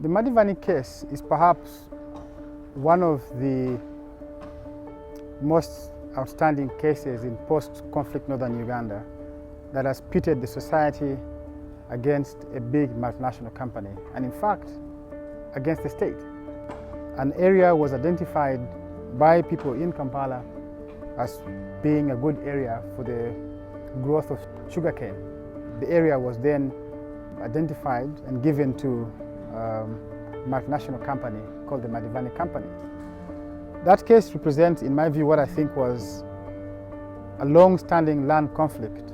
The Madivani case is perhaps one of the most outstanding cases in post-conflict northern Uganda that has pitted the society against a big multinational company, and in fact, against the state. An area was identified by people in Kampala as being a good area for the growth of sugarcane. The area was then identified and given to a multinational company called the Madivani Company. That case represents, in my view, what I think was a long-standing land conflict.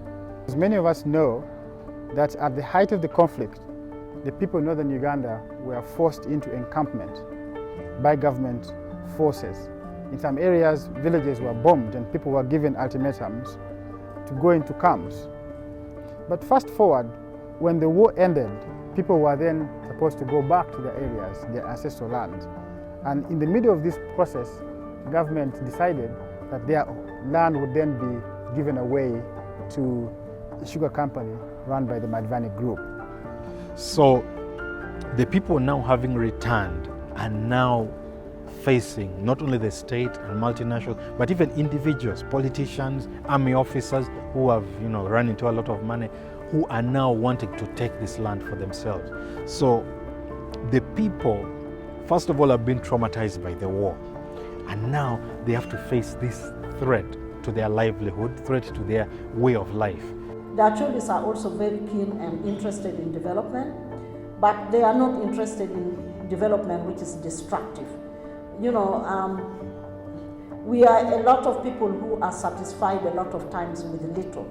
As many of us know that at the height of the conflict, the people in northern Uganda were forced into encampment by government forces. In some areas, villages were bombed and people were given ultimatums to go into camps. But fast forward, when the war ended, people were then supposed to go back to their areas, their ancestral lands. And in the middle of this process, the government decided that their land would then be given away to a sugar company run by the Madivani group. So the people now having returned are now facing not only the state and multinational, but even individuals, politicians, army officers who have run into a lot of money, who are now wanting to take this land for themselves. So the people, first of all, have been traumatized by the war, and now they have to face this threat to their livelihood, threat to their way of life. The Acholis are also very keen and interested in development, but they are not interested in development which is destructive. We are a lot of people who are satisfied a lot of times with little.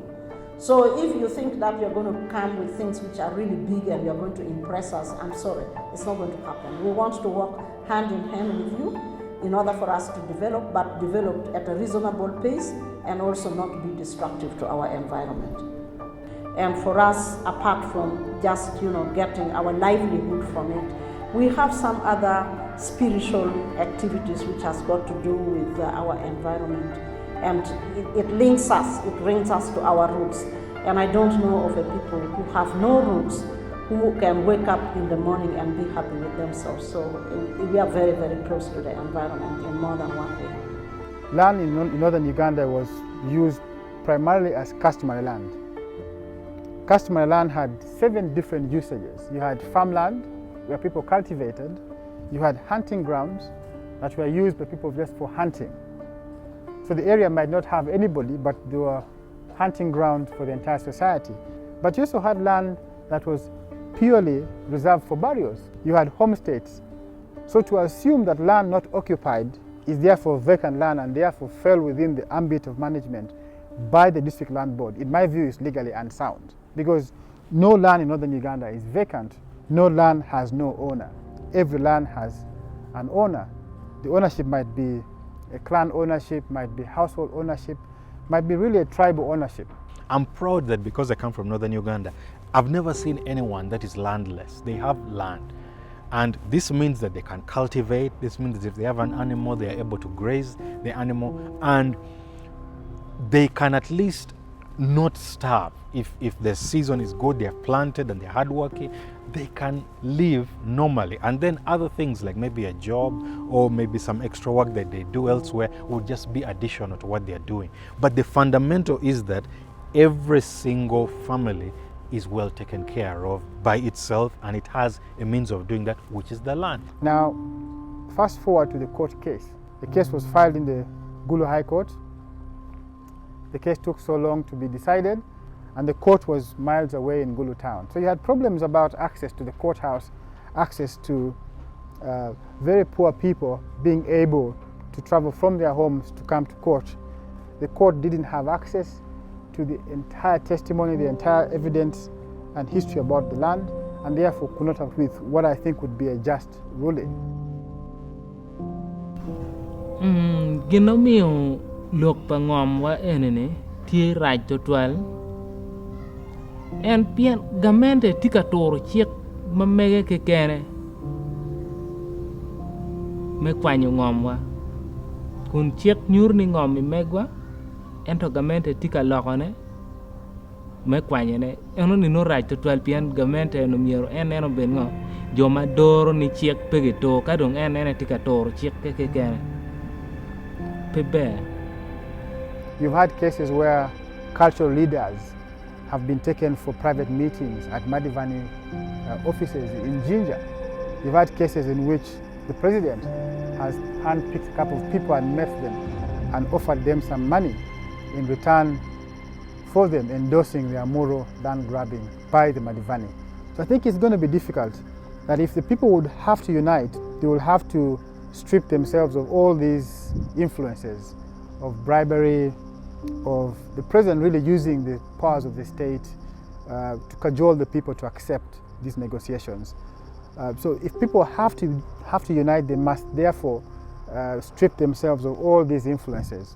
So if you think that you're going to come with things which are really big and you're going to impress us, I'm sorry, it's not going to happen. We want to work hand in hand with you in order for us to develop, but develop at a reasonable pace and also not be destructive to our environment. And for us, apart from just getting our livelihood from it, we have some other spiritual activities which has got to do with our environment. And it links us, it brings us to our roots. And I don't know of a people who have no roots, who can wake up in the morning and be happy with themselves. So we are very, very close to the environment in more than one way. Land in northern Uganda was used primarily as customary land. Customary land had 7 different usages. You had farmland, where people cultivated. You had hunting grounds that were used by people just for hunting. So the area might not have anybody, but they were hunting ground for the entire society. But you also had land that was purely reserved for burials. You had homesteads. So to assume that land not occupied is therefore vacant land and therefore fell within the ambit of management by the district land board, in my view, is legally unsound. Because no land in northern Uganda is vacant. No land has no owner. Every land has an owner. The ownership might be a clan ownership, might be household ownership, might be really a tribal ownership. I'm proud that because I come from northern Uganda, I've never seen anyone that is landless. They have land. And this means that they can cultivate. This means that if they have an animal, they are able to graze the animal. And they can at least not starve. If the season is good, they have planted and they're hardworking, they can live normally. And then other things like maybe a job or maybe some extra work that they do elsewhere will just be additional to what they're doing. But the fundamental is that every single family is well taken care of by itself, and it has a means of doing that, which is the land. Now, fast forward to the court case. The case was filed in the Gulu High Court. The case took so long to be decided, and the court was miles away in Gulu town. So you had problems about access to the courthouse, access to very poor people being able to travel from their homes to come to court. The court didn't have access to the entire testimony, the entire evidence and history about the land, and therefore could not have with what I think would be a just ruling. Ginomiyo look pangom wa enene ti right to 12 and pian gamente tikator chiek mamege kekene me kwanyo ngom wa kun chiek nyur ni ngom mi megwa ento gamente tika lokone me kwanyene eno ni no right to 12 pian gamente no miero eno ben ngom joma doro ni chiek pegito ka dong ene tika toro chiek kekene pebe. You've had cases where cultural leaders have been taken for private meetings at Madivani offices in Jinja. You've had cases in which the president has handpicked a couple of people and met them and offered them some money in return for them endorsing the Amuru land grabbing by the Madivani. So I think it's going to be difficult that if the people would have to unite, they will have to strip themselves of all these influences of bribery, of the president really using the powers of the state to cajole the people to accept these negotiations. So if people have to unite, they must therefore strip themselves of all these influences.